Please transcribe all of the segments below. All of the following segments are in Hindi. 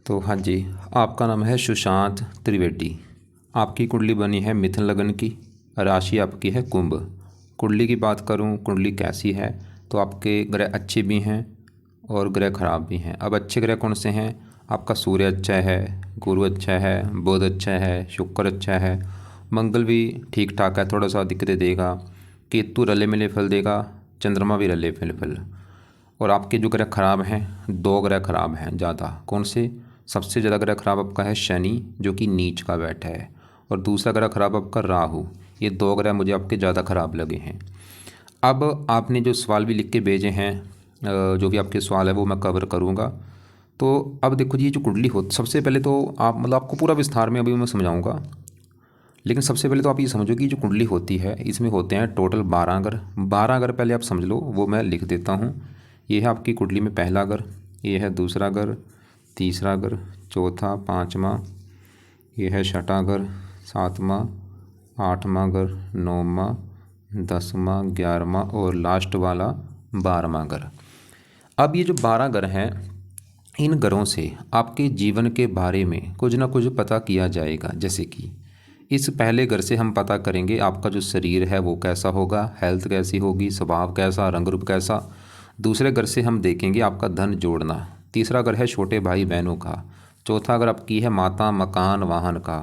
तो हाँ जी, आपका नाम है सुशांत त्रिवेदी। आपकी कुंडली बनी है मिथुन लगन की। राशि आपकी है कुंभ। कुंडली की बात करूँ, कुंडली कैसी है तो आपके ग्रह अच्छे भी हैं और ग्रह खराब भी हैं। अब अच्छे ग्रह कौन से हैं? आपका सूर्य अच्छा है, गुरु अच्छा है, बुध अच्छा है, शुक्र अच्छा है, मंगल भी ठीक ठाक है, थोड़ा सा दिक्कतें देगा, केतु रले मिले फल देगा, चंद्रमा भी रले मिले फल। और आपके जो ग्रह खराब हैं, दो ग्रह खराब हैं ज़्यादा। कौन से? सबसे ज़्यादा ग्रह खराब आपका है शनि, जो कि नीच का बैठा है, और दूसरा ग्रह खराब आपका राहु। ये दो ग्रह मुझे आपके ज़्यादा खराब लगे हैं। अब आपने जो सवाल भी लिख के भेजे हैं, जो भी आपके सवाल है वो मैं कवर करूँगा। तो अब देखो जी, ये जो कुंडली हो, सबसे पहले तो आप आपको पूरा विस्तार में अभी मैं समझाऊँगा, लेकिन सबसे पहले तो आप ये समझो कि जो कुंडली होती है इसमें होते हैं टोटल 12 घर। 12 घर पहले आप समझ लो, वो मैं लिख देता हूँ। ये है आपकी कुंडली में पहला घर, ये है दूसरा घर, तीसरा घर, चौथा, पाँचवा, ये है छठा घर, सातवां, आठवां घर, नौवां, 10वां, 11वां और लास्ट वाला 12वां घर। अब ये जो 12 घर हैं, इन घरों से आपके जीवन के बारे में कुछ ना कुछ पता किया जाएगा। जैसे कि इस पहले घर से हम पता करेंगे आपका जो शरीर है वो कैसा होगा, हेल्थ कैसी होगी, स्वभाव कैसा, रंग रूप कैसा। दूसरे घर से हम देखेंगे आपका धन जोड़ना। तीसरा घर है छोटे भाई बहनों का। चौथा घर आपकी है माता, मकान, वाहन का।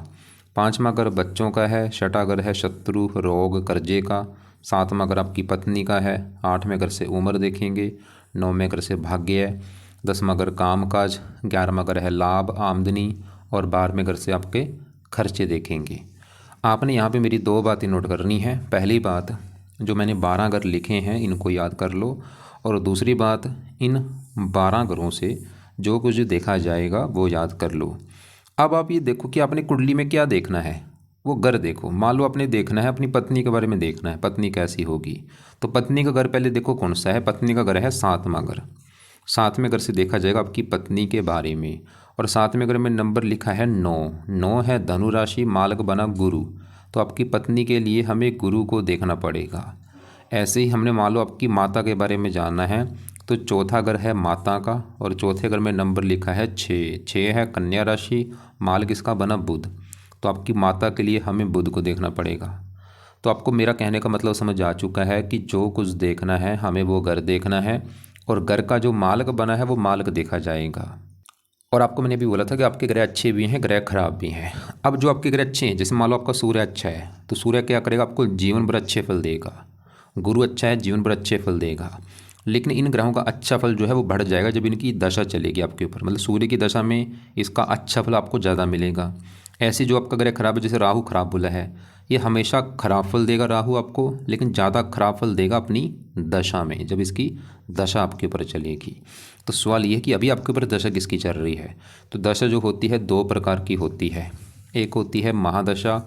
पांचवा घर बच्चों का है। छठा घर है शत्रु, रोग, कर्जे का। सातवां घर आपकी पत्नी का है। आठवें घर से उम्र देखेंगे। नौवें घर से भाग्य है। 10वां घर काम काज। 11वां घर है लाभ, आमदनी। और 12वें घर से आपके खर्चे देखेंगे। आपने यहाँ पे मेरी दो बातें नोट करनी है। पहली बात, जो मैंने 12 घर लिखे हैं इनको याद कर लो, और दूसरी बात, इन 12 घरों से जो कुछ देखा जाएगा वो याद कर लो। अब आप ये देखो कि आपने कुंडली में क्या देखना है, वो घर देखो। मान लो आपने देखना है अपनी पत्नी के बारे में देखना है, पत्नी कैसी होगी। तो पत्नी का घर पहले देखो कौन सा है। पत्नी का घर है 7वां घर। 7वें घर से देखा जाएगा आपकी पत्नी के बारे में। और 7वें घर में नंबर लिखा है 9। 9 है धनु राशि, मालक बना गुरु। तो आपकी पत्नी के लिए हमें गुरु को देखना पड़ेगा। ऐसे ही हमने मान लो आपकी माता के बारे में जानना है, तो चौथा घर है माता का, और चौथे घर में नंबर लिखा है 6। 6 है कन्या राशि, मालक इसका बना बुध। तो आपकी माता के लिए हमें बुध को देखना पड़ेगा। तो आपको मेरा कहने का मतलब समझ आ चुका है कि जो कुछ देखना है हमें वो घर देखना है, और घर का जो मालक बना है वो मालक देखा जाएगा। और आपको मैंने भी बोला था कि आपके ग्रह अच्छे भी हैं, ग्रह खराब भी हैं। अब जो आपके ग्रह अच्छे हैं, जैसे मान लो आपका सूर्य अच्छा है, तो सूर्य क्या करेगा, आपको जीवन भर अच्छे फल देगा। गुरु अच्छा है, जीवन भर अच्छे फल देगा। लेकिन इन ग्रहों का अच्छा फल जो है वो बढ़ जाएगा जब इनकी दशा चलेगी आपके ऊपर। मतलब सूर्य की दशा में इसका अच्छा फल आपको ज़्यादा मिलेगा। ऐसे जो आपका ग्रह खराब है, जैसे राहु खराब बोला है, ये हमेशा खराब फल देगा राहु आपको, लेकिन ज़्यादा खराब फल देगा अपनी दशा में, जब इसकी दशा आपके ऊपर चलेगी। तो सवाल ये है कि अभी आपके ऊपर दशा किसकी चल रही है। तो दशा जो होती है दो प्रकार की होती है। एक होती है महादशा,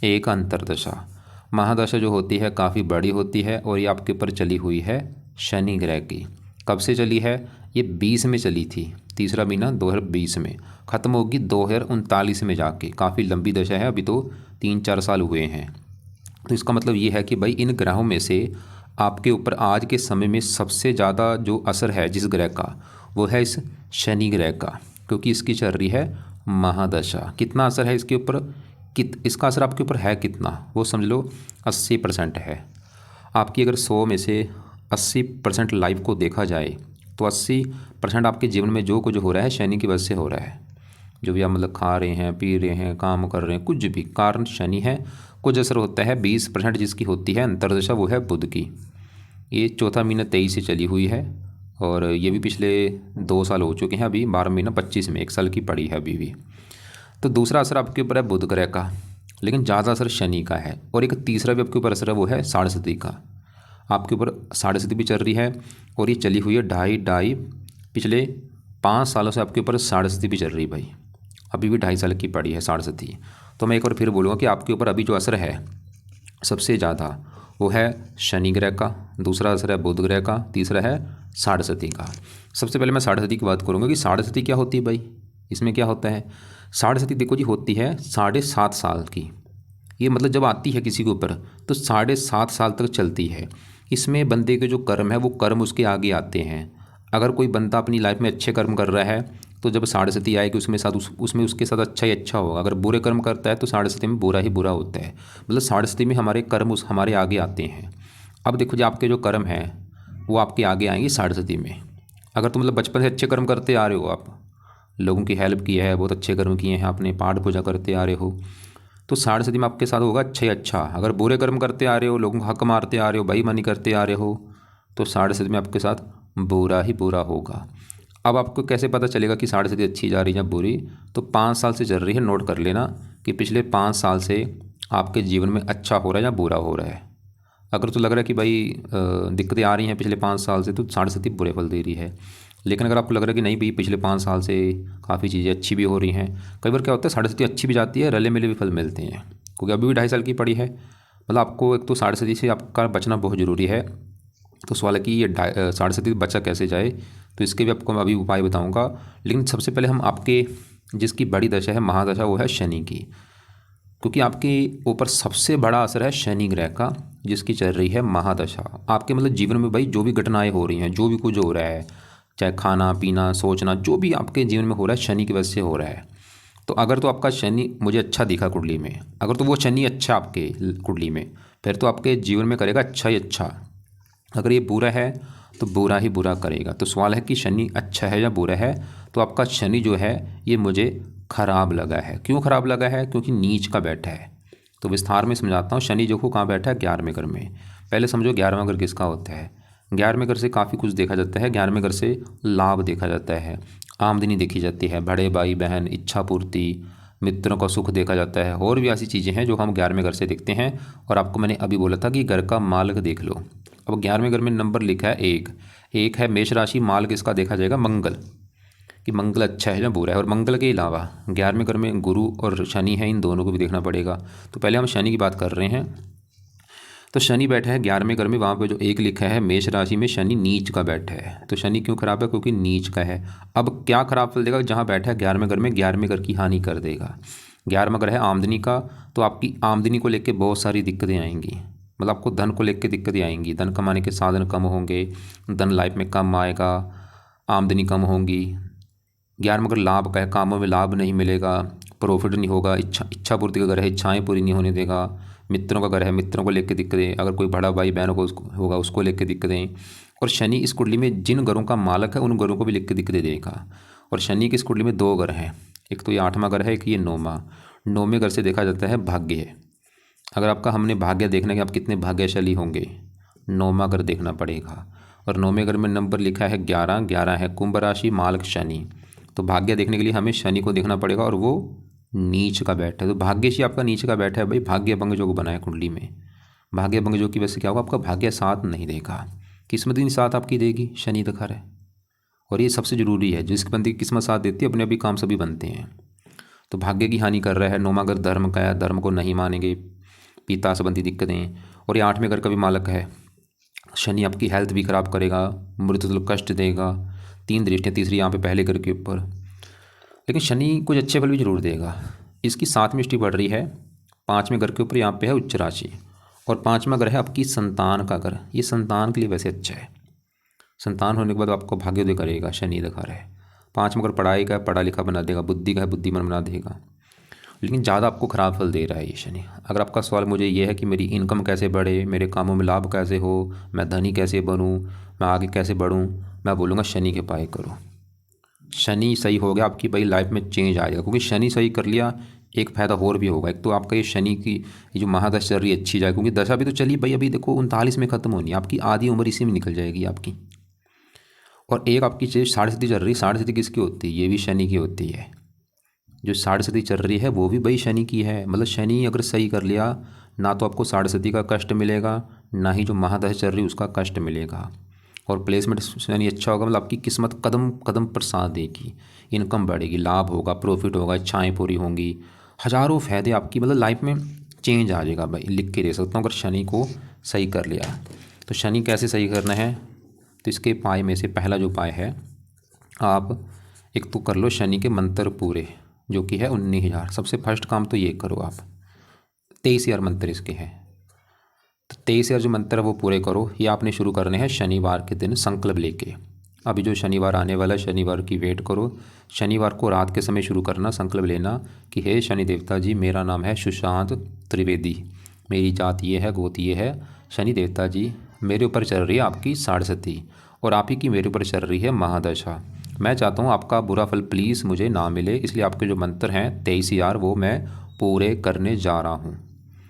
एक अंतरदशा। महादशा जो होती है काफ़ी बड़ी होती है, और ये आपके ऊपर चली हुई है शनि ग्रह की। कब से चली है? ये 20 में चली थी, तीसरा महीना 2020 में, ख़त्म होगी 2039 में जाके। काफ़ी लंबी दशा है, अभी तो 3-4 साल हुए हैं। तो इसका मतलब ये है कि भाई इन ग्रहों में से आपके ऊपर आज के समय में सबसे ज़्यादा जो असर है जिस ग्रह का, वो है इस शनि ग्रह का, क्योंकि इसकी चल रही है महादशा। कितना असर है इसके ऊपर, इसका असर आपके ऊपर है कितना, वो समझ लो 80% है। आपकी अगर 100 में से 80% लाइफ को देखा जाए, तो 80% आपके जीवन में जो कुछ हो रहा है शनि की वजह से हो रहा है। जो भी आप मतलब खा रहे हैं, पी रहे हैं, काम कर रहे हैं, कुछ भी कारण शनि है। कुछ असर होता है 20% जिसकी होती है अंतर्दशा, वो है बुध की। ये चौथा महीना 23 से चली हुई है, और ये भी पिछले 2 साल हो चुके हैं। अभी 12 महीना 25 में 1 साल की पड़ी है अभी भी। तो दूसरा असर आपके ऊपर है बुध ग्रह का, लेकिन ज़्यादा असर शनि का है। और एक तीसरा भी आपके ऊपर असर है, वो है साढ़ेसती का। आपके ऊपर साढ़ेसती भी चल रही है, और ये चली हुई है ढाई पिछले 5 सालों से आपके ऊपर साढ़ेसती भी चल रही है भाई। अभी भी 2.5 साल की पड़ी है साढ़ेसती। तो मैं एक बार फिर बोलूँगा कि आपके ऊपर अभी जो असर है सबसे ज़्यादा, वो है शनि ग्रह का, दूसरा असर है बुध ग्रह का, तीसरा है साढ़ेसती का। सबसे पहले मैं साढ़ेसती की बात करूँगा कि साढ़ेसती क्या होती है भाई, इसमें क्या होता है। साढ़ेसती देखो जी, होती है 7.5 साल की। ये मतलब जब आती है किसी के ऊपर तो 7.5 साल तक चलती है। इसमें बंदे के जो कर्म है वो कर्म उसके आगे आते हैं। अगर कोई बंदा अपनी लाइफ में अच्छे कर्म कर रहा है तो जब साढ़े आएगी उसमें साथ उसमें उसके साथ अच्छा ही अच्छा होगा। अगर बुरे कर्म करता है तो साढ़े में बुरा ही बुरा होता है। मतलब साढ़े में हमारे कर्म उस हमारे आगे आते हैं। अब देखो जो आपके जो कर्म हैं वो आपके आगे आएंगे साढ़े में। अगर तो मतलब बचपन से अच्छे कर्म करते आ रहे हो, आप लोगों की हेल्प की है, बहुत अच्छे कर्म किए हैं आपने, पाठ पूजा करते आ रहे हो, तो साढ़े में आपके साथ होगा अच्छा ही अच्छा। अगर बुरे कर्म करते आ रहे हो, लोगों को हक मारते आ रहे हो, बेईमानी करते आ रहे हो, तो साढ़े में आपके साथ बुरा ही बुरा होगा। अब आपको कैसे पता चलेगा कि साढ़े अच्छी जा रही है या बुरी? तो 5 साल से चल रही है, नोट कर लेना कि पिछले 5 साल से आपके जीवन में अच्छा हो रहा है या बुरा हो रहा है। अगर तो लग रहा है कि भाई दिक्कतें आ रही हैं पिछले 5 साल से, तो साढ़े बुरे फल दे रही है। लेकिन अगर आपको लग रहा है कि नहीं भाई पिछले 5 साल से काफ़ी चीज़ें अच्छी भी हो रही हैं, कई बार क्या होता है साढ़े अच्छी भी जाती है, रले मिले भी फल मिलते हैं, क्योंकि अभी भी 2.5 साल की पड़ी है। मतलब आपको एक तो साढ़े से आपका बचना बहुत ज़रूरी है। तो सवाल है कि ये साढ़े बचा कैसे जाए, तो इसके भी आपको मैं अभी उपाय बताऊंगा। लेकिन सबसे पहले हम आपके जिसकी बड़ी दशा है, महादशा, वो है शनि की। क्योंकि आपके ऊपर सबसे बड़ा असर है शनि ग्रह का, जिसकी चल रही है महादशा। आपके मतलब जीवन में भाई जो भी घटनाएं हो रही हैं, जो भी कुछ हो रहा है, चाहे खाना पीना सोचना, जो भी आपके जीवन में हो रहा है शनि की वजह से हो रहा है। तो अगर तो आपका शनि मुझे अच्छा दिखा कुंडली में, अगर तो वो शनि अच्छा आपके कुंडली में, फिर तो आपके जीवन में करेगा अच्छा ही अच्छा। अगर ये बुरा है तो बुरा ही बुरा करेगा। तो सवाल है कि शनि अच्छा है या बुरा है? तो आपका शनि जो है ये मुझे खराब लगा है। क्यों खराब लगा है? क्योंकि नीच का बैठा है। तो विस्तार में समझाता हूँ। शनि जो को कहाँ बैठा है? 11वें घर में। पहले समझो 11वां घर किसका होता है। 11वें घर से काफ़ी कुछ देखा जाता है। 11वें घर से लाभ देखा जाता है, आमदनी देखी जाती है, बड़े भाई बहन, इच्छा पूर्ति, मित्रों का सुख देखा जाता है, और भी ऐसी चीज़ें हैं जो हम 11वें घर से देखते हैं। और आपको मैंने अभी बोला था कि घर का मालक देख लो। अब 11वें घर में नंबर लिखा है एक, एक है मेष राशि, माल किसका देखा जाएगा? मंगल, कि मंगल अच्छा है या बुरा है। और मंगल के अलावा 11वें घर में गुरु और शनि है, इन दोनों को भी देखना पड़ेगा। तो पहले हम शनि की बात कर रहे हैं। तो शनि बैठा है 11वें घर में, वहाँ पे जो एक लिखा है मेष राशि में शनि नीच का बैठा है। तो शनि क्यों खराब है? क्योंकि नीच का है। अब क्या खराब फल देगा? जहाँ बैठा है 11वें घर में, 11वें घर की हानि कर देगा। 11वां घर है आमदनी का, तो आपकी आमदनी को लेकर बहुत सारी दिक्कतें आएंगी। मतलब आपको धन को लेकर दिक्कतें आएंगी, धन कमाने के साधन कम होंगे, धन लाइफ में कम आएगा, आमदनी कम होंगी। 11वां घर लाभ का है, कामों में लाभ नहीं मिलेगा, प्रॉफिट नहीं होगा। इच्छा पूर्ति का घर है, इच्छाएं पूरी नहीं होने देगा। मित्रों का घर है, मित्रों को लेकर दिक्कतें, अगर कोई बड़ा भाई बहनों को होगा उसको लेकर दिक्कतें। और शनि इस कुंडली में जिन घरों का मालक है उन घरों को भी लिख के दिक्कतें देगा। और शनि की इस कुंडली में 2 घर हैं, एक तो ये 8वां घर है, एक ये 9वां। 9वें घर से देखा जाता है भाग्य। अगर आपका हमने भाग्य देखना है कि आप कितने भाग्यशाली होंगे, 9वां घर देखना पड़ेगा। और 9वें घर में नंबर लिखा है 11, 11 है कुंभ राशि, मालक शनि। तो भाग्य देखने के लिए हमें शनि को देखना पड़ेगा, और वो नीच का बैठा है। तो भाग्यशी आपका नीच का बैठा है भाई, भाग्य भंग जो बनाया कुंडली में। भाग्य भंग जो की वजह से क्या होगा? आपका भाग्य साथ नहीं देगा, किस्मत ही साथ आपकी देगी, शनि दिखा रहा है। और ये सबसे ज़रूरी है, जिसके बंदे की किस्मत साथ देती है अपने अभी काम सभी बनते हैं। तो भाग्य की हानि कर रहा है। 9वां घर धर्म का है, धर्म को नहीं मानेंगे, पिता संबंधी दिक्कतें। और ये 8वें घर का भी मालक है शनि, आपकी हेल्थ भी खराब करेगा, मृत्यु कष्ट देगा। 3 दृष्टियाँ, तीसरी यहाँ पे पहले घर के ऊपर। लेकिन शनि कुछ अच्छे फल भी जरूर देगा। इसकी 7वीं दृष्टि बढ़ रही है 5वें घर के ऊपर, यहाँ पे है उच्च राशि। और 5वां घर है आपकी संतान का घर। ये संतान के लिए वैसे अच्छा है, संतान होने के बाद आपको भाग्योदय करेगा, शनि दिखा रहा है। 5वां घर पढ़ाई का है, पढ़ा लिखा बना देगा, बुद्धि का है, बुद्धिमान बना देगा। लेकिन ज़्यादा आपको खराब फल दे रहा है ये शनि। अगर आपका सवाल मुझे ये है कि मेरी इनकम कैसे बढ़े, मेरे कामों में लाभ कैसे हो, मैं धनी कैसे बनूं, मैं आगे कैसे बढ़ूं, मैं बोलूँगा शनि के उपाय करो। शनि सही हो गया, आपकी भाई लाइफ में चेंज आ जाएगा। क्योंकि शनि सही कर लिया, एक फ़ायदा और भी होगा। एक तो आपका ये शनि की ये जो महादशा चल रही है अच्छी जाए, क्योंकि दशा भी तो चली भाई, अभी देखो 39 में ख़त्म होनी है, आपकी आधी उम्र इसी में निकल जाएगी आपकी। और एक आपकी चीज़ साढ़े चल रही, साढ़े किसकी होती है? ये भी शनि की होती है। जो साढ़े चल रही है वो भी भाई शनि की है। मतलब शनि अगर सही कर लिया, ना तो आपको साढ़े का कष्ट मिलेगा, ना ही जो महादशा चल रही उसका कष्ट मिलेगा। और प्लेसमेंट शनि अच्छा होगा, मतलब आपकी किस्मत कदम कदम पर साथ देगी, इनकम बढ़ेगी, लाभ होगा, प्रॉफिट होगा, इच्छाएं पूरी होंगी, हज़ारों फ़ायदे आपकी मतलब लाइफ में चेंज आ जाएगा भाई। लिख के दे सकता हूँ अगर शनि को सही कर लिया। तो शनि कैसे सही करना है? तो इसके उपाय में से पहला जो उपाय है, आप एक तो कर लो शनि के मंत्र पूरे, जो कि है 19,000। सबसे फर्स्ट काम तो ये करो आप, 23,000 मंत्र इसके हैं। तो 23,000 जो मंत्र है वो पूरे करो। ये आपने शुरू करने हैं शनिवार के दिन संकल्प लेके। अभी जो शनिवार आने वाला है, शनिवार की वेट करो। शनिवार को रात के समय शुरू करना, संकल्प लेना कि हे शनि देवता जी, मेरा नाम है सुशांत त्रिवेदी, मेरी जात ये है, गोत ये है। शनि देवता जी, मेरे ऊपर चल रही है आपकी साढ़सती और आप ही की मेरे ऊपर चल रही है महादशा। मैं चाहता हूँ आपका बुरा फल प्लीज़ मुझे ना मिले, इसलिए आपके जो मंत्र हैं 23,000 वो मैं पूरे करने जा रहा हूँ।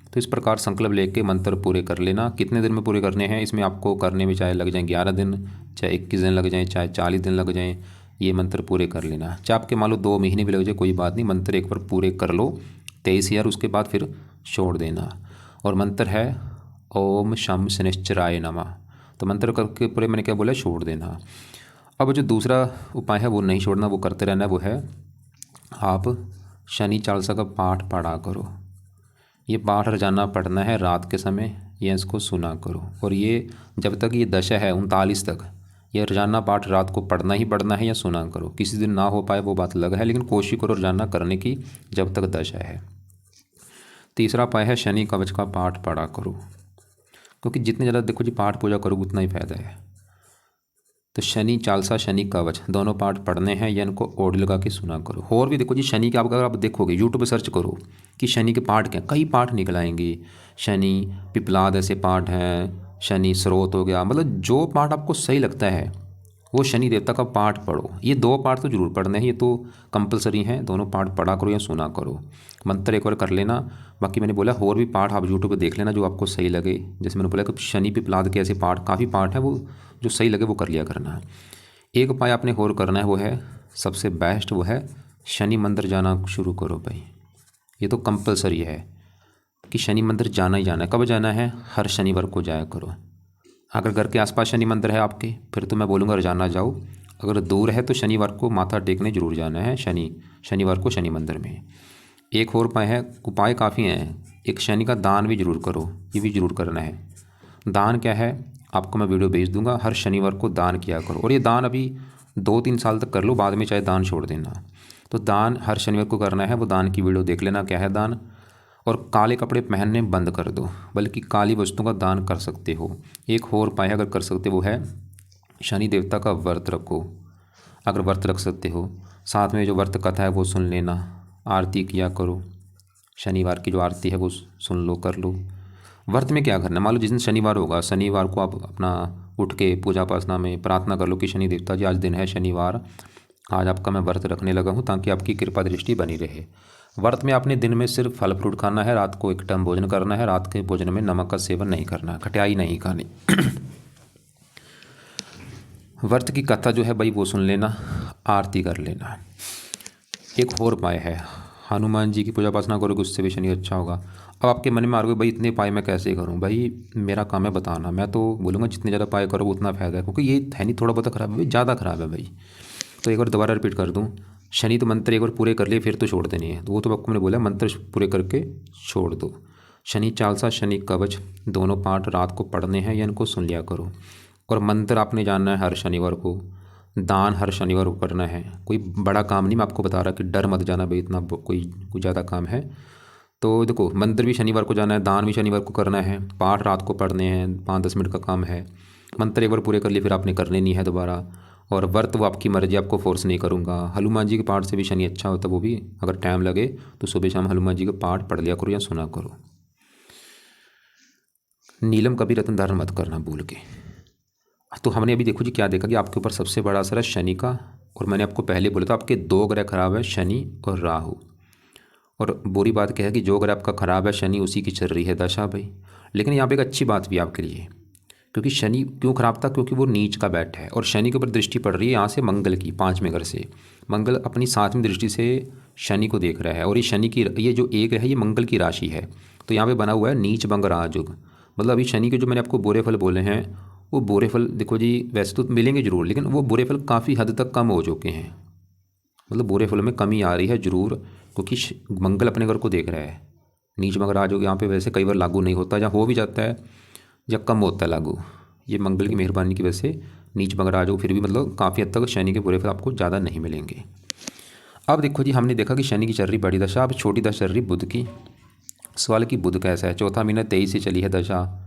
तो इस प्रकार संकल्प लेके मंत्र पूरे कर लेना। कितने दिन में पूरे करने हैं, इसमें आपको करने में चाहे लग जाएँ 11 दिन, चाहे 21 दिन लग जाएँ, चाहे 40 दिन लग जाएँ, ये मंत्र पूरे कर लेना। चाहे आपके मान लो 2 महीने भी लग जाए, कोई बात नहीं, मंत्र एक बार पूरे कर लो 23,000, उसके बाद फिर छोड़ देना। और मंत्र है ओम शम शनिश्चराय नमः। तो मंत्र करके पूरे मैंने क्या बोला, छोड़ देना। अब जो दूसरा उपाय है वो नहीं छोड़ना, वो करते रहना। वो है आप शनि चालीसा का पाठ पढ़ा करो। ये पाठ रोजाना पढ़ना है रात के समय, या इसको सुना करो। और ये जब तक ये दशा है 39 तक, ये रोजाना पाठ रात को पढ़ना ही पढ़ना है या सुना करो। किसी दिन ना हो पाए वो बात अलग है, लेकिन कोशिश करो रोजाना करने की जब तक दशा है। तीसरा उपाय है शनि कवच का पाठ पढ़ा करो, क्योंकि जितने ज़्यादा देखो जी पाठ पूजा करो उतना ही फायदा है। तो शनि चालीसा, शनि कवच दोनों पाठ पढ़ने हैं या इनको ऑडियो लगा के सुना करो। और भी देखो जी शनि के, अगर आप देखोगे यूट्यूब पर सर्च करो कि शनि के पाठ क्या, कई पाठ निकल आएंगे। शनि पिपलाद ऐसे पाठ हैं, शनि स्रोत हो गया, मतलब जो पाठ आपको सही लगता है वो शनि देवता का पाठ पढ़ो। ये 2 पाठ तो जरूर पढ़ने हैं, ये तो कंपलसरी हैं, दोनों पाठ पढ़ा करो या सुना करो। मंत्र एक बार कर लेना। बाकी मैंने बोला और भी पाठ आप यूट्यूब पे देख लेना जो आपको सही लगे। जैसे मैंने बोला कि शनि पिपलाद के ऐसे पाठ काफ़ी पाठ हैं, वो जो सही लगे वो कर लिया करना। एक उपाय आपने और करना है, वो है सबसे बेस्ट, वो है शनि मंदिर जाना शुरू करो भाई। ये तो कंपलसरी है कि शनि मंदिर जाना ही जाना है। कब जाना है, हर शनिवार को जाया करो। अगर घर के आसपास शनि मंदिर है आपके, फिर तो मैं बोलूँगा रोजाना जाओ। अगर दूर है तो शनिवार को माथा टेकने जरूर जाना है, शनिवार को शनि मंदिर में। एक और उपाय है, उपाय काफ़ी हैं। एक शनि का दान भी जरूर करो, ये भी जरूर करना है। दान क्या है आपको मैं वीडियो भेज दूंगा, हर शनिवार को दान किया करो। और ये दान अभी 2-3 साल तक कर लो, बाद में चाहे दान छोड़ देना। तो दान हर शनिवार को करना है, वो दान की वीडियो देख लेना क्या है दान। और काले कपड़े पहनने बंद कर दो, बल्कि काली वस्तुओं का दान कर सकते हो। एक और उपाय अगर कर सकते वो है शनि देवता का व्रत रखो, अगर व्रत रख सकते हो। साथ में जो व्रत कथा है वो सुन लेना, आरती किया करो। शनिवार की जो आरती है वो सुन लो, कर लो। व्रत में क्या करना है, मान लो जिस दिन शनिवार होगा, शनिवार को आप अपना उठ के पूजा पासना में प्रार्थना कर लो कि शनि देवता जी आज दिन है शनिवार, आज आपका मैं व्रत रखने लगा हूँ ताकि आपकी कृपा दृष्टि बनी रहे। व्रत में आपने दिन में सिर्फ फल फ्रूट खाना है, रात को एक टाइम भोजन करना है, रात के भोजन में नमक का सेवन नहीं करना, खटाई नहीं खानी। व्रत की कथा जो है भाई वो सुन लेना, आरती कर लेना। एक और उपाय है, हनुमान जी की पूजा पासना करोगे उससे भी शनि अच्छा होगा। अब आपके मन में आ रहे भाई इतने उपाय मैं कैसे करूं, भाई मेरा काम है बताना। मैं तो बोलूँगा जितने ज़्यादा उपाय करो उतना फ़ायदा है, क्योंकि ये है नहीं थोड़ा बहुत खराब है भाई, ज़्यादा खराब है भाई। तो एक बार दोबारा रिपीट कर दूँ, शनि तो मंत्र एक बार पूरे कर लिए फिर तो छोड़ देनी है, तो वो तो आपको मैंने बोला मंत्र पूरे करके छोड़ दो। शनि चालीसा, शनि कवच दोनों पाठ रात को पढ़ने हैं या इनको सुन लिया करो। और मंत्र आपने जानना है हर शनिवार को, दान हर शनिवार को करना है। कोई बड़ा काम नहीं, मैं आपको बता रहा कि डर मत जाना भाई इतना कोई ज़्यादा काम है। तो देखो मंदिर भी शनिवार को जाना है, दान भी शनिवार को करना है, पाठ रात को पढ़ने हैं, 5-10 मिनट का काम है। मंत्र एक बार पूरे कर लिए फिर आपने करने नहीं है दोबारा। और व्रत वो आपकी मर्जी, आपको फोर्स नहीं करूँगा। हनुमान जी के पाठ से भी शनि अच्छा होता है, वो भी अगर टाइम लगे तो सुबह शाम हनुमान जी का पाठ पढ़ लिया करो या सुना करो। नीलम कभी रत्न धारण मत करना भूल के। तो हमने अभी देखो जी क्या देखा कि आपके ऊपर सबसे बड़ा असर है शनि का। और मैंने आपको पहले बोला था आपके 2 ग्रह खराब है, शनि और राहु। और बुरी बात क्या है कि जो ग्रह आपका खराब है शनि, उसी की चल रही है दशा भाई। लेकिन यहाँ पे एक अच्छी बात भी आपके लिए, क्योंकि शनि क्यों खराब था, क्योंकि वो नीच का बैठ है और शनि के ऊपर दृष्टि पड़ रही है यहाँ से मंगल की 5वें घर से। मंगल अपनी 7वीं दृष्टि से शनि को देख रहा है, और ये शनि की ये जो एक है ये मंगल की राशि है। तो यहाँ पे बना हुआ है नीच भंग राजयोग। मतलब अभी शनि के जो मैंने आपको बुरे फल बोले हैं, वो बुरे फल देखो जी वैसे तो मिलेंगे जरूर, लेकिन वो बुरे फल काफ़ी हद तक कम हो चुके हैं। मतलब बुरे फलों में कमी आ रही है जरूर, क्योंकि मंगल अपने घर को देख रहा है। नीच भंग राजयोग यहाँ पे वैसे कई बार लागू नहीं होता, जहाँ हो भी जाता है या कम होता है लागू। ये मंगल की मेहरबानी की वजह से नीच भंग राजयोग फिर भी मतलब काफ़ी हद तक शनि के बुरे फल आपको ज़्यादा नहीं मिलेंगे। अब देखो जी हमने देखा कि शनि की चल रही बड़ी दशा, अब छोटी दशा चल रही बुध की। सवाल की बुध कैसा है, चौथा महीना 23 से चली है दशा,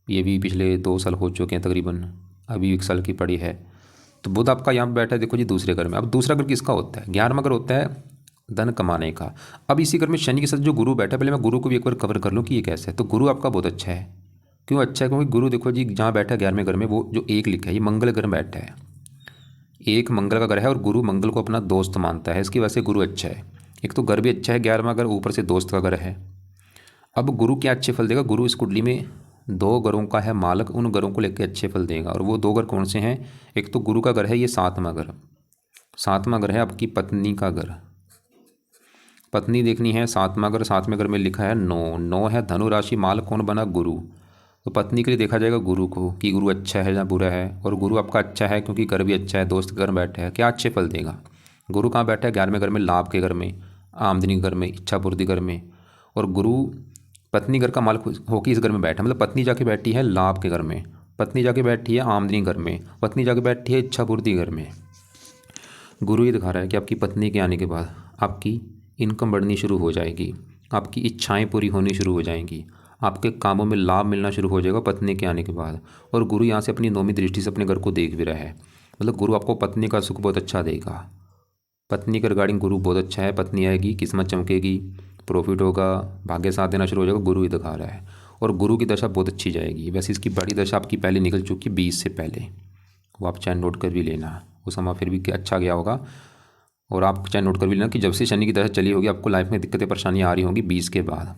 ये भी पिछले 2 साल हो चुके हैं तकरीबन, अभी 1 साल की पड़ी है। तो बुध आपका यहाँ पे बैठा है देखो जी दूसरे घर में। अब दूसरा घर किसका होता है? 11वां घर होता है धन कमाने का। अब इसी घर में शनि के साथ जो गुरु बैठा है, पहले मैं गुरु को भी एक बार कवर कर लूँ कि ये कैसा है। तो गुरु आपका बहुत अच्छा है। क्यों अच्छा है? क्योंकि गुरु देखो जी जहाँ बैठा है 11वें घर में, वो जो एक लिखा है ये मंगल घर में बैठा है। एक मंगल का घर है और गुरु मंगल को अपना दोस्त मानता है, इसकी वजह से गुरु अच्छा है। एक तो घर भी अच्छा है 11वां घर, ऊपर से दोस्त का घर है। अब गुरु क्या अच्छे फल देगा? गुरु इस कुंडली में 2 घरों का है मालक, उन घरों को लेकर अच्छे फल देगा। और वो 2 घर कौन से हैं? एक तो गुरु का घर है ये 7वां घर। 7वां घर है आपकी पत्नी का घर। पत्नी देखनी है 7वां घर। 7वें घर में लिखा है 9। 9 है धनु राशि, मालक कौन बना? गुरु। तो पत्नी के लिए देखा जाएगा गुरु को कि गुरु अच्छा है या बुरा है। और गुरु आपका अच्छा है क्योंकि घर भी अच्छा है, दोस्त घर में बैठा है। क्या अच्छे फल देगा? गुरु कहाँ बैठा है? 11वें घर में, लाभ के घर में, आमदनी के घर में, इच्छा पूर्ति घर में। और गुरु पत्नी घर का मालिक होकर इस घर में बैठा, मतलब पत्नी जाके बैठी है लाभ के घर में, पत्नी जाके बैठी है आमदनी घर में, पत्नी जाके बैठी है इच्छा पूर्ति घर में। गुरु ये दिखा रहा है कि आपकी पत्नी के आने के बाद आपकी इनकम बढ़नी शुरू हो जाएगी, आपकी इच्छाएं पूरी होनी शुरू हो जाएंगी, आपके कामों में लाभ मिलना शुरू हो जाएगा पत्नी के आने के बाद। और गुरु यहाँ से अपनी 9वीं दृष्टि से अपने घर को देख भी रहा है, मतलब गुरु आपको पत्नी का सुख बहुत अच्छा देगा। पत्नी के रिगार्डिंग गुरु बहुत अच्छा है। पत्नी आएगी, किस्मत चमकेगी, प्रॉफिट होगा, भाग्य साथ देना शुरू हो जाएगा, गुरु ही दिखा रहा है। और गुरु की दशा बहुत अच्छी जाएगी। वैसे इसकी बड़ी दशा आपकी पहले निकल चुकी 20 से पहले, वो आप चाहे नोट कर भी लेना, वो समय फिर भी अच्छा गया होगा। और आप चाहे नोट कर भी लेना कि जब से शनि की दशा चली होगी आपको लाइफ में दिक्कतें परेशानियाँ आ रही होंगी 20 के बाद।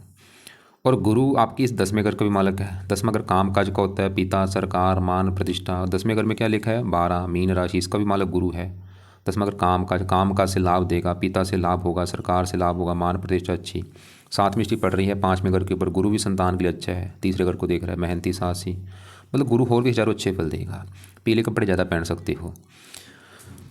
और गुरु आपकी इस 10वें घर का भी मालक है। 10वां घर काम काज का होता है, पिता, सरकार, मान, प्रतिष्ठा। 10वें घर में क्या लिखा है? 12, मीन राशि, इसका भी मालक गुरु है। 10वां घर काम काज से लाभ देगा, पिता से लाभ होगा, सरकार से लाभ होगा, मान प्रतिष्ठा अच्छी। 7वीं दृष्टि पड़ रही है 5वें घर के ऊपर, गुरु भी संतान के लिए अच्छा है। तीसरे घर को देख रहा है, मेहनती, साहसी, मतलब गुरु और भी हजारों अच्छे फल देगा। पीले कपड़े ज़्यादा पहन सकते हो।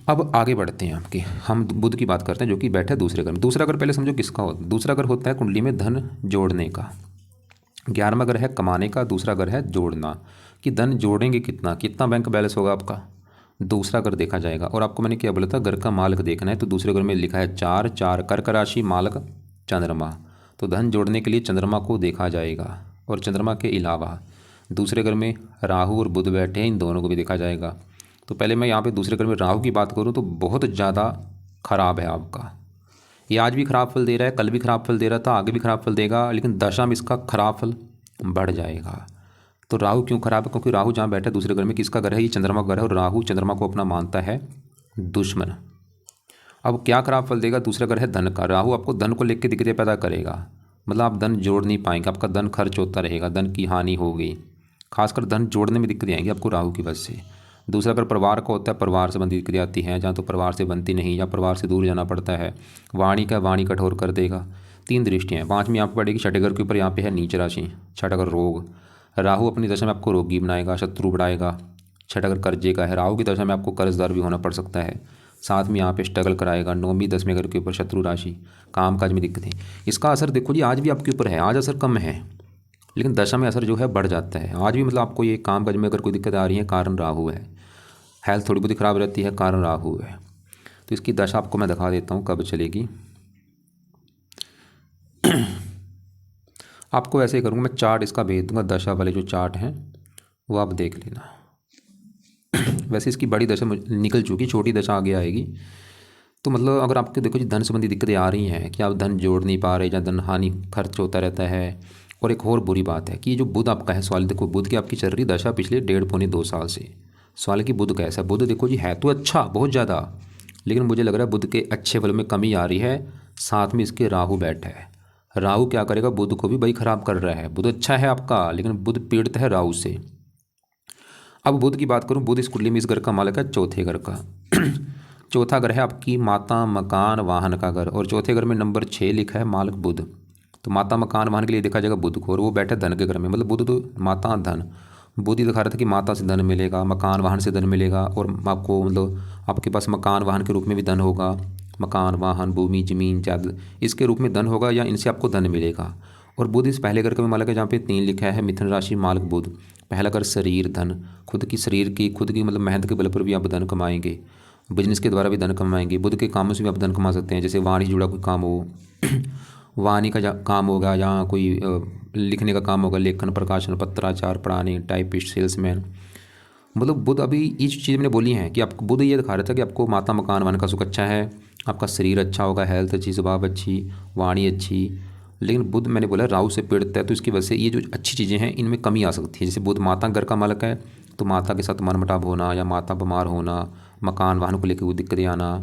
अब आगे बढ़ते हैं आपके, हम बुध की बात करते हैं जो कि बैठा है दूसरे घर में। दूसरा घर पहले समझो किसका होता है? दूसरा घर होता है कुंडली में धन जोड़ने का। 11वां घर है कमाने का, दूसरा घर है जोड़ना, कि धन जोड़ेंगे कितना, कितना बैंक बैलेंस होगा आपका, दूसरा घर देखा जाएगा। और आपको मैंने क्या बोला था? घर का मालक देखना है। तो दूसरे घर में लिखा है 4, 4 कर्क राशि, मालक चंद्रमा। तो धन जोड़ने के लिए चंद्रमा को देखा जाएगा। और चंद्रमा के अलावा दूसरे घर में राहु और बुध बैठे हैं, इन दोनों को भी देखा जाएगा। तो पहले मैं यहाँ पे दूसरे घर में राहु की बात करूँ तो बहुत ज़्यादा खराब है आपका। ये आज भी खराब फल दे रहा है, कल भी खराब फल दे रहा था, आगे भी खराब फल देगा, लेकिन दशा में इसका खराब फल बढ़ जाएगा। तो राहु क्यों खराब है? क्योंकि राहु जहाँ बैठा है दूसरे घर में, किसका घर है? ये चंद्रमा का घर है। और राहु चंद्रमा को अपना मानता है दुश्मन। अब क्या खराब फल देगा? दूसरा घर है धन का। राहु आपको धन को लेकर दिक्कतें पैदा करेगा, मतलब आप धन जोड़ नहीं पाएंगे, आपका धन खर्च होता रहेगा, धन की हानि होगी, खासकर धन जोड़ने में दिक्कतें आएंगी आपको राहु की वजह से। दूसरा अगर परिवार का होता है, परिवार से बनती दिक्कतें आती हैं, जहाँ तो परिवार से बनती नहीं या परिवार से दूर जाना पड़ता है। वाणी का, वाणी कठोर कर देगा। 3 दृष्टियाँ हैं। 5वीं यहाँ पर पड़ेगी छठे घर के ऊपर, यहाँ पे है नीच राशि, छठा घर रोग। राहु अपनी दशा में आपको रोगी बनाएगा, शत्रु बढ़ाएगा। छठा घर कर्जे का है, राहु की दशा में आपको कर्जदार भी होना पड़ सकता है। 7वीं यहाँ पे स्ट्रगल कराएगा। 9वीं 10वें घर के ऊपर शत्रु राशि, काम काज में दिक्कतें। इसका असर देखो जी आज भी आपके ऊपर है, आज असर कम है लेकिन दशा में असर जो है बढ़ जाता है। आज भी मतलब आपको ये काम काज में अगर कोई दिक्कत आ रही है, कारण राहु है। हेल्थ थोड़ी बहुत ख़राब रहती है, कारण राहु है। तो इसकी दशा आपको मैं दिखा देता हूँ कब चलेगी। आपको ऐसे ही करूँगा, मैं चार्ट इसका भेज दूंगा, दशा वाले जो चार्ट हैं वो आप देख लेना। वैसे इसकी बड़ी दशा निकल चुकी, छोटी दशा आगे आएगी। तो मतलब अगर आपके देखो जी धन संबंधी दिक्कतें आ रही हैं कि आप धन जोड़ नहीं पा रहे या धन हानि खर्च होता रहता है। और एक और बुरी बात है कि ये जो बुध आपका है सवाल, देखो बुध की आपकी चल रही दशा पिछले 1.5-2 साल से। सवाल की बुध कैसा? बुध देखो जी है तो अच्छा बहुत ज़्यादा, लेकिन मुझे लग रहा है बुध के अच्छे फल में कमी आ रही है। साथ में इसके राहु बैठा है। राहु क्या करेगा? बुध को भी भाई खराब कर रहा है। बुध अच्छा है आपका, लेकिन बुध पीड़ित है राहु से। अब बुध की बात करूं, बुध इस कुंडली में इस घर का मालक है चौथे घर का। चौथा घर है आपकी माता, मकान, वाहन का घर। और चौथे घर में नंबर 6 लिखा है, मालक बुध। तो माता, मकान, वाहन के लिए देखा जाएगा बुध को। और वो बैठे धन के घर में, मतलब बुध तो माता धन, बुध ही दिखा रहा था कि माता से धन मिलेगा, मकान वाहन से धन मिलेगा। और आपको मतलब आपके पास मकान वाहन के रूप में भी धन होगा। मकान वाहन, भूमि, जमीन, जायदाद, इसके रूप में धन होगा या इनसे आपको धन मिलेगा। और बुध इस पहले घर का भी मालक है, जहाँ पे 3 लिखा है, मिथुन राशि, मालक बुध। पहला घर शरीर, धन, खुद की शरीर की, खुद की मतलब मेहनत के बल पर भी आप धन कमाएंगे। बिजनेस के द्वारा भी धन कमाएंगे। बुध के कामों से भी आप धन कमा सकते हैं, जैसे वाणी से जुड़ा कोई काम हो, वाणी का काम होगा, या कोई लिखने का काम होगा, लेखन, प्रकाशन, पत्राचार, पढ़ाने, टाइपिस्ट, सेल्समैन। मतलब बुध अभी ये चीज़ मैंने बोली हैं कि आपको बुध ये दिखा रहा था कि आपको माता मकान वन का सुख अच्छा है, आपका शरीर अच्छा होगा, हेल्थ अच्छी, स्वभाव अच्छी, वाणी अच्छी। लेकिन बुध मैंने बोला राहु से पीड़ित है, तो इसकी वजह से ये जो अच्छी चीज़ें हैं इनमें कमी आ सकती है। जैसे बुध माता घर का मालक है, तो माता के साथ मनमुटाव होना या माता बीमार होना, मकान वाहन को लेकर कोई दिक्कतें आना।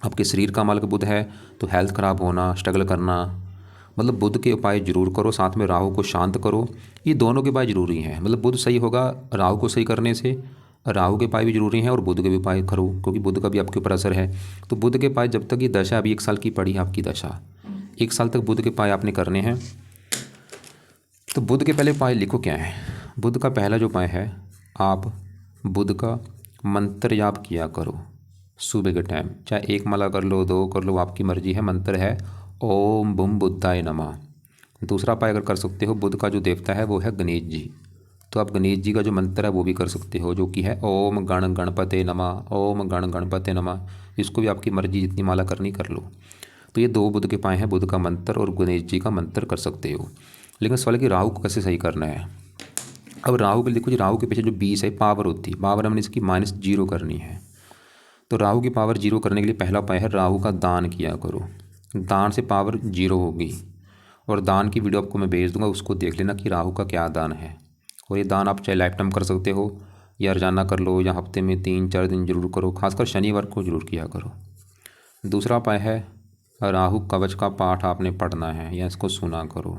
आपके शरीर का मालक बुध है, तो हेल्थ ख़राब होना, स्ट्रगल करना। मतलब बुध के उपाय जरूर करो, साथ में राहु को शांत करो। ये दोनों के उपाय जरूरी हैं। मतलब बुध सही होगा राहु को सही करने से, राहु के उपाय भी जरूरी हैं और बुध के भी उपाय करो, क्योंकि बुध का भी आपके ऊपर असर है। तो बुध के उपाय जब तक ये दशा अभी 1 साल की पड़ी है आपकी दशा, 1 साल तक बुध के उपाय आपने करने हैं। तो बुध के पहले उपाय लिखो क्या है। बुध का पहला जो उपाय है, आप बुध का मंत्र जाप किया करो सुबह के टाइम, चाहे 1 माला कर लो, 2 कर लो, आपकी मर्जी है। मंत्र है ओम बुम बुद्धाय नमः। दूसरा उपाय अगर कर सकते हो, बुध का जो देवता है वो है गणेश जी, तो आप गणेश जी का जो मंत्र है वो भी कर सकते हो, जो कि है ओम गण गणपते नमः, ओम गण गणपते नमः। इसको भी आपकी मर्जी जितनी माला करनी कर लो। तो ये 2 बुध के उपाय हैं, बुध का मंत्र और गणेश जी का मंत्र कर सकते हो। लेकिन सवाल है कि राहु को कैसे सही करना है। अब राहु के देखो जी, राहु के पीछे जो 20 है पावर होती है, पावर हमने इसकी -0 करनी है। तो राहु की पावर 0 करने के लिए पहला उपाय है राहु का दान किया करो। दान से पावर 0 होगी। और दान की वीडियो आपको मैं भेज दूंगा, उसको देख लेना कि राहु का क्या दान है। और ये दान आप चाहे लाइफ टाइम कर सकते हो या रोजाना कर लो, या हफ्ते में 3-4 दिन जरूर करो, खासकर शनिवार को जरूर किया करो। दूसरा उपाय है राहु कवच का पाठ आपने पढ़ना है या इसको सुना करो।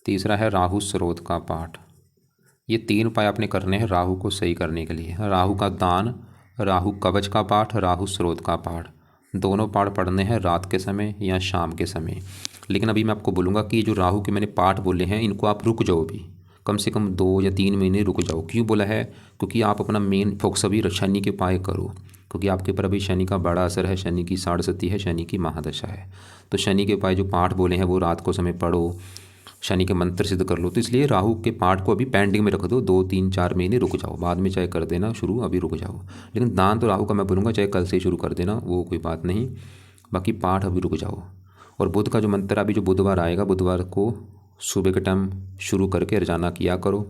तीसरा है राहु स्रोत का पाठ। ये 3 उपाय आपने करने हैं राहु को सही करने के लिए। राहु का दान, राहु कवच का पाठ, राहु स्रोत का पाठ, दोनों पाठ पढ़ने हैं रात के समय या शाम के समय। लेकिन अभी मैं आपको बोलूँगा कि जो राहु के मैंने पाठ बोले हैं इनको आप रुक जाओ, भी कम से कम 2 या 3 महीने रुक जाओ। क्यों बोला है, क्योंकि आप अपना मेन फोकस अभी शनि के उपाय करो, क्योंकि आपके ऊपर अभी शनि का बड़ा असर है, शनि की 6.5 है, शनि की महादशा है। तो शनि के उपाय जो पाठ बोले हैं वो रात को समय पढ़ो, शनि के मंत्र सिद्ध कर लो। तो इसलिए राहु के पाठ को अभी पेंडिंग में रख दो, 2-3-4 महीने रुक जाओ, बाद में चाहे कर देना शुरू, अभी रुक जाओ। लेकिन दान तो राहु का मैं बोलूँगा चाहे कल से ही शुरू कर देना, वो कोई बात नहीं, बाकी पाठ अभी रुक जाओ। और बुध का जो मंत्र अभी जो बुधवार आएगा, बुधवार को सुबह के टाइम शुरू करके रोजाना किया करो।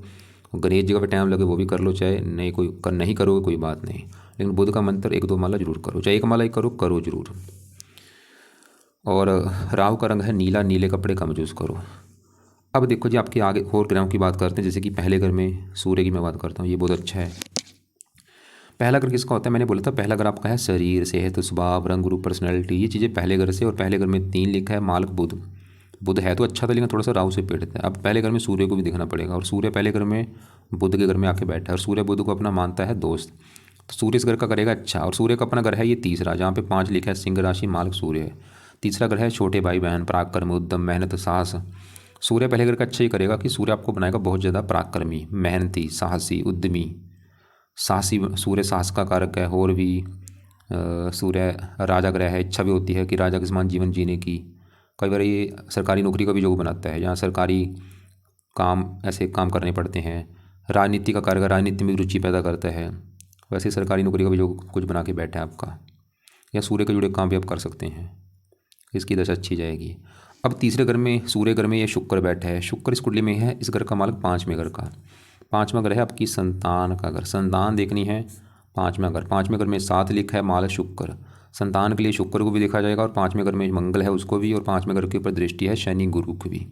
गणेश जी का भी टाइम लगे वो भी कर लो, चाहे नहीं करोगे कोई बात नहीं, लेकिन बुध का मंत्र 1-2 माला जरूर करो, चाहे 1 माला ही करो जरूर। और राहु का रंग है नीला, नीले कपड़े कम यूज़ करो। अब देखो जी, आपके आगे और ग्रहों की बात करते हैं। जैसे कि पहले घर में सूर्य की मैं बात करता हूँ, ये बहुत अच्छा है। पहला घर किसका होता है, मैंने बोला था पहला घर आपका है शरीर, सेहत, स्वभाव, रंग, रूप, पर्सनैलिटी, ये चीज़ें पहले घर से। और पहले घर में 3 लिखा है मालक बुध। बुध है तो अच्छा था, लेकिन थोड़ा सा राहु से पीड़ित है। अब पहले घर में सूर्य को भी देखना पड़ेगा, और सूर्य पहले घर में बुध के घर में आके बैठा है, और सूर्य बुध को अपना मानता है दोस्त। तो सूर्य इस घर का करेगा अच्छा। और सूर्य का अपना घर है ये तीसरा, जहाँ पे 5 लिखा है सिंह राशि, मालक सूर्य है। तीसरा घर है छोटे भाई बहन, पराक्रम, उद्यम, मेहनत, साहस। सूर्य पहले घर का अच्छा ही करेगा कि सूर्य आपको बनाएगा बहुत ज़्यादा पराक्रमी, मेहनती, साहसी, उद्यमी, साहसी। सूर्य साहस का कारक है। और भी सूर्य राजा ग्रह है, इच्छा भी होती है कि राजा के समान जीवन जीने की। कई बार ये सरकारी नौकरी का भी योग बनाता है, जहाँ सरकारी काम ऐसे काम करने पड़ते हैं। राजनीति का कारक, राजनीति में रुचि पैदा करता है। वैसे सरकारी नौकरी का भी योग कुछ बना के बैठा है आपका, या सूर्य के जुड़े काम भी आप कर सकते हैं, इसकी दशा अच्छी जाएगी। अब तीसरे घर में, सूर्य घर में ये शुक्र बैठा है। शुक्र इस कुंडली में है, इस घर का मालिक 5वें घर का। 5वां घर है आपकी संतान का घर, संतान देखनी है। 5वां घर, 5वें घर में 7 लिखा है मालक शुक्र। संतान के लिए शुक्र को भी देखा जाएगा, और 5वें घर में मंगल है उसको भी, और 5वें घर के ऊपर दृष्टि है शनि गुरु की भी।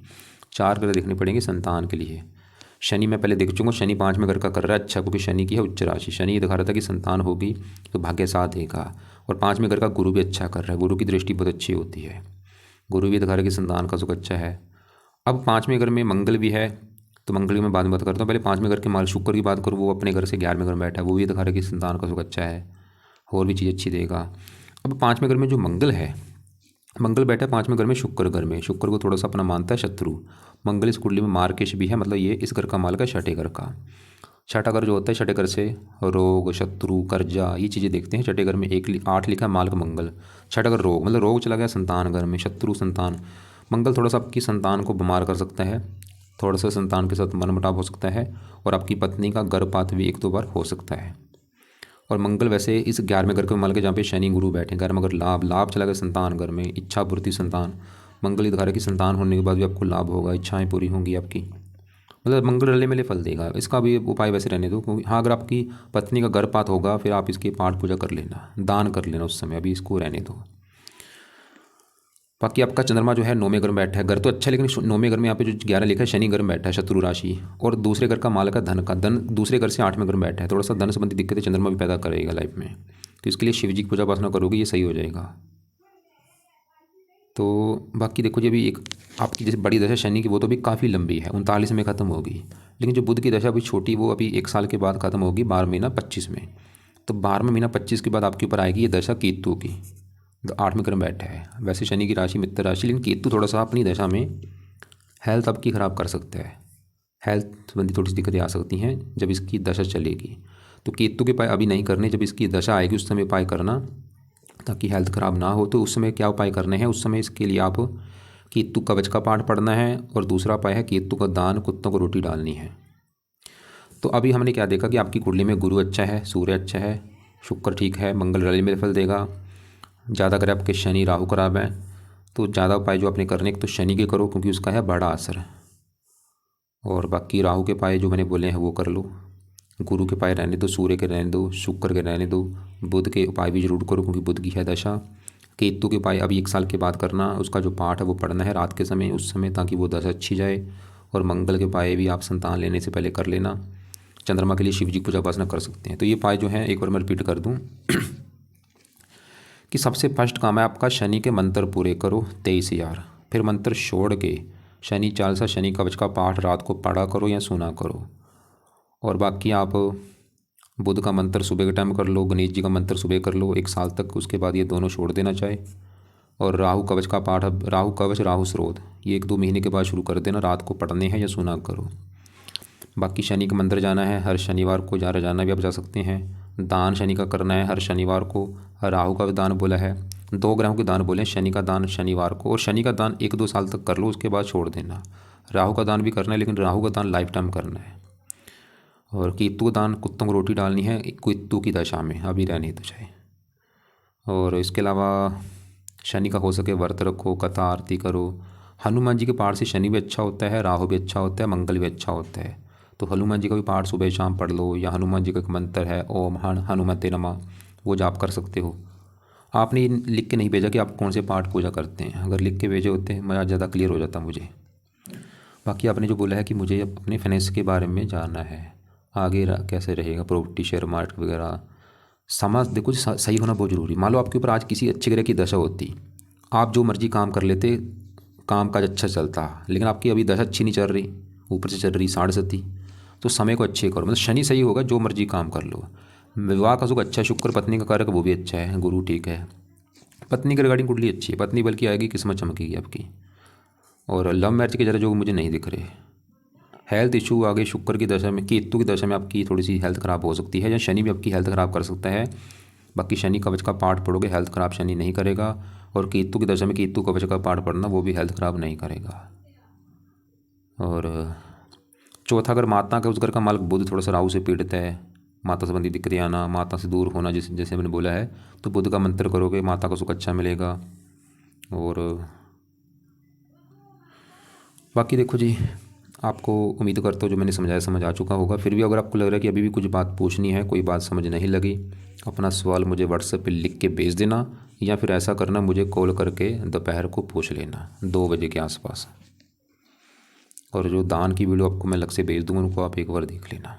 4 ग्रह देखने पड़ेंगे संतान के लिए। शनि मैं पहले देख चुका हूँ, शनि 5वें घर का कर रहा है अच्छा, क्योंकि शनि की है उच्च राशि। शनि ये दिखा रहा था कि संतान होगी तो भाग्य साथ देगा। और 5वें घर का गुरु भी अच्छा कर रहा है, गुरु की दृष्टि बहुत अच्छी होती है, गुरु भी दिखा रहा है कि संतान का सुख अच्छा है। अब 5वें घर में मंगल भी है, तो मंगल की मैं बाद में बात करता हूँ। पहले 5वें घर के माल शुक्र की बात करूँ, वो अपने घर से 11वें घर में बैठा है, वो भी दिखा रहा है कि संतान का सुख अच्छा है, और भी चीज़ अच्छी देगा। अब 5वें घर में जो मंगल है, मंगल बैठा है 5वें घर में शुक्र घर में। शुक्र को थोड़ा सा अपना मानता है शत्रु। मंगल इस कुंडली में मार्केश भी है, मतलब ये इस घर का मालिक है छठे घर का। छठा घर जो होता है, छठे घर से रोग, शत्रु, कर्जा, ये चीज़ें देखते हैं। छठे घर में 8 लिखा है मालिक मंगल। छठा घर रोग, मतलब रोग चला गया संतान घर में, शत्रु, संतान। मंगल थोड़ा सा आपकी संतान को बीमार कर सकता है, थोड़ा सा संतान के साथ मनमुटाव हो सकता है, और आपकी पत्नी का गर्भपात भी 1-2 बार हो सकता है। और मंगल वैसे इस 11वें घर के मालिक है, जहाँ पे शनि गुरु बैठे। घर में अगर लाभ चला गया संतान घर में, इच्छा पूर्ति संतान। मंगल ही दिखा रहा है कि संतान होने के बाद भी आपको लाभ होगा, इच्छाएं पूरी होंगी आपकी। मतलब मंगल रले मिले फल देगा। इसका भी उपाय वैसे रहने दो, क्योंकि हाँ अगर आपकी पत्नी का गर्भपात होगा फिर आप इसकी पाठ पूजा कर लेना, दान कर लेना उस समय, अभी इसको रहने दो। बाकी आपका चंद्रमा जो है 9वें घर में बैठा है, घर तो अच्छा है लेकिन 9वें घर में यहाँ पे जो 11 लिखा है शनि घर में बैठा है, शत्रु राशि, और दूसरे घर का मालक है धन का, धन दूसरे घर से 8वें घर में बैठा है। थोड़ा सा धन संबंधी दिक्कतें चंद्रमा भी पैदा करेगा लाइफ में, तो इसके लिए शिव जी की पूजा उपासना करोगे ये सही हो जाएगा। तो बाकी देखो जी, अभी एक आपकी जैसे बड़ी दशा शनि की वो तो अभी काफ़ी लंबी है, 39 में ख़त्म होगी, लेकिन जो बुध की दशा अभी छोटी वो अभी 1 साल के बाद ख़त्म होगी, 12 महीना 25 में। तो 12वें महीना 25 के बाद आपके ऊपर आएगी ये दशा केतु की, तो 8वें घर में बैठा है। वैसे शनि की राशि मित्र राशि, लेकिन केतु थोड़ा सा अपनी दशा में हेल्थ आपकी ख़राब कर सकता है, हेल्थ संबंधी थोड़ी सी दिक्कतें आ सकती हैं जब इसकी दशा चलेगी। तो केतु के उपाय अभी नहीं करने, जब इसकी दशा आएगी उस समय उपाय करना ताकि हेल्थ ख़राब ना हो। तो उस समय क्या उपाय करने हैं, उस समय इसके लिए आप केतु कवच का पाठ पढ़ना है, और दूसरा उपाय है केतु का दान, कुत्तों को रोटी डालनी है। तो अभी हमने क्या देखा कि आपकी कुंडली में गुरु अच्छा है, सूर्य अच्छा है, शुक्र ठीक है, मंगल रले में फल देगा। ज़्यादा अगर आपके शनि राहु खराब है तो ज़्यादा उपाय जो आपने करने एक तो शनि के करो क्योंकि उसका है बड़ा असर, और बाकी राहु के उपाय जो मैंने बोले हैं वो कर लो, गुरु के उपाय रहने दो, सूर्य के रहने दो, शुक्र के रहने दो, बुध के उपाय भी जरूर करो क्योंकि बुध की है दशा। केतु के उपाय अभी 1 साल के बाद करना, उसका जो पाठ है वो पढ़ना है रात के समय उस समय ताकि वो दशा अच्छी जाए। और मंगल के उपाय भी आप संतान लेने से पहले कर लेना। चंद्रमा के लिए शिव जी पूजा उपासना कर सकते हैं। तो ये उपाय जो हैं एक बार मैं रिपीट कर दूँ कि सबसे फर्स्ट काम है आपका शनि के मंत्र पूरे करो 23,000, फिर मंत्र छोड़ के शनि चालीसा शनि कवच का पाठ रात को पढ़ा करो या सुना करो। और बाकी आप बुध का मंत्र सुबह के टाइम कर लो, गणेश जी का मंत्र सुबह कर लो 1 साल तक, उसके बाद ये दोनों छोड़ देना चाहे। और राहु कवच का पाठ, राहु कवच राहु स्रोत ये 1-2 महीने के बाद शुरू कर देना, रात को पढ़ने हैं या सुना करो। बाकी शनि का मंदिर जाना है हर शनिवार को, जहाँ रोजाना भी आप जा सकते हैं। दान शनि का करना है हर शनिवार को। राहु का भी दान बोला है, 2 ग्रहों के दान बोले, शनि का दान शनिवार को, और शनि का दान 1-2 साल तक कर लो उसके बाद छोड़ देना। राहु का दान भी करना है लेकिन राहु का दान लाइफ टाइम करना है। और केतु का दान कुत्तों को रोटी डालनी है केतु की दशा में, अभी रहने तो चाहे। और इसके अलावा शनि का हो सके व्रत रखो, कथा आरती करो। हनुमान जी के पाठ से शनि भी अच्छा होता है, राहु भी अच्छा होता है, मंगल भी अच्छा होता है। तो हनुमान जी का भी पाठ सुबह शाम पढ़ लो, या हनुमान जी का एक मंत्र है ओम हनुमते नमः, वो जाप कर सकते हो। आपने लिख के नहीं भेजा कि आप कौन से पाठ पूजा करते हैं, अगर लिख के भेजे होते मैं ज़्यादा क्लियर हो जाता मुझे। बाकी आपने जो बोला है कि मुझे अपने फाइनेंस के बारे में जानना है, आगे कैसे रहेगा प्रॉपर्टी शेयर मार्केट वगैरह, समाज देखो सही होना बहुत ज़रूरी। मान लो आपके ऊपर आज किसी अच्छे ग्रह की दशा होती, आप जो मर्जी काम कर लेते, काम काज अच्छा चलता, लेकिन आपकी अभी दशा अच्छी नहीं चल रही, ऊपर से चल रही 7.5, तो समय को अच्छे करो, मतलब शनि सही होगा जो मर्जी काम कर लो। विवाह का सुख अच्छा है, शुक्र पत्नी का कारक वो भी अच्छा है, गुरु ठीक है, पत्नी की रिगार्डिंग कुंडली अच्छी है, पत्नी बल्कि आएगी किस्मत चमकेगी आपकी। और लव मैरिज के जरा जो मुझे नहीं दिख रहे। हेल्थ इशू आगे शुक्र की दशा में, केतु की दशा में आपकी थोड़ी सी हेल्थ ख़राब हो सकती है, या शनि भी आपकी हेल्थ ख़राब कर सकता है। बाकी शनि कवच का पाठ पढ़ोगे हेल्थ ख़राब शनि नहीं करेगा, और केतु की दशा में केतु कवच का पाठ पढ़ना वो भी हेल्थ ख़राब नहीं करेगा। और चौथा, अगर माता का उस घर का मालिक बुध थोड़ा सा राहु से पीड़ित है, माता संबंधी दिक्कतें आना, माता से दूर होना, जैसे जैसे मैंने बोला है, तो बुध का मंत्र करोगे माता का सुख अच्छा मिलेगा। और बाकी देखो जी, आपको उम्मीद करता हूँ जो मैंने समझाया समझ आ चुका होगा। फिर भी अगर आपको लग रहा है कि अभी भी कुछ बात पूछनी है, कोई बात समझ नहीं लगी, अपना सवाल मुझे व्हाट्सएप पे लिख के भेज देना, या फिर ऐसा करना मुझे कॉल करके दोपहर को पूछ लेना 2 बजे के आसपास। और जो दान की वीडियो आपको मैं अलग से भेज दूँगा उनको आप एक बार देख लेना।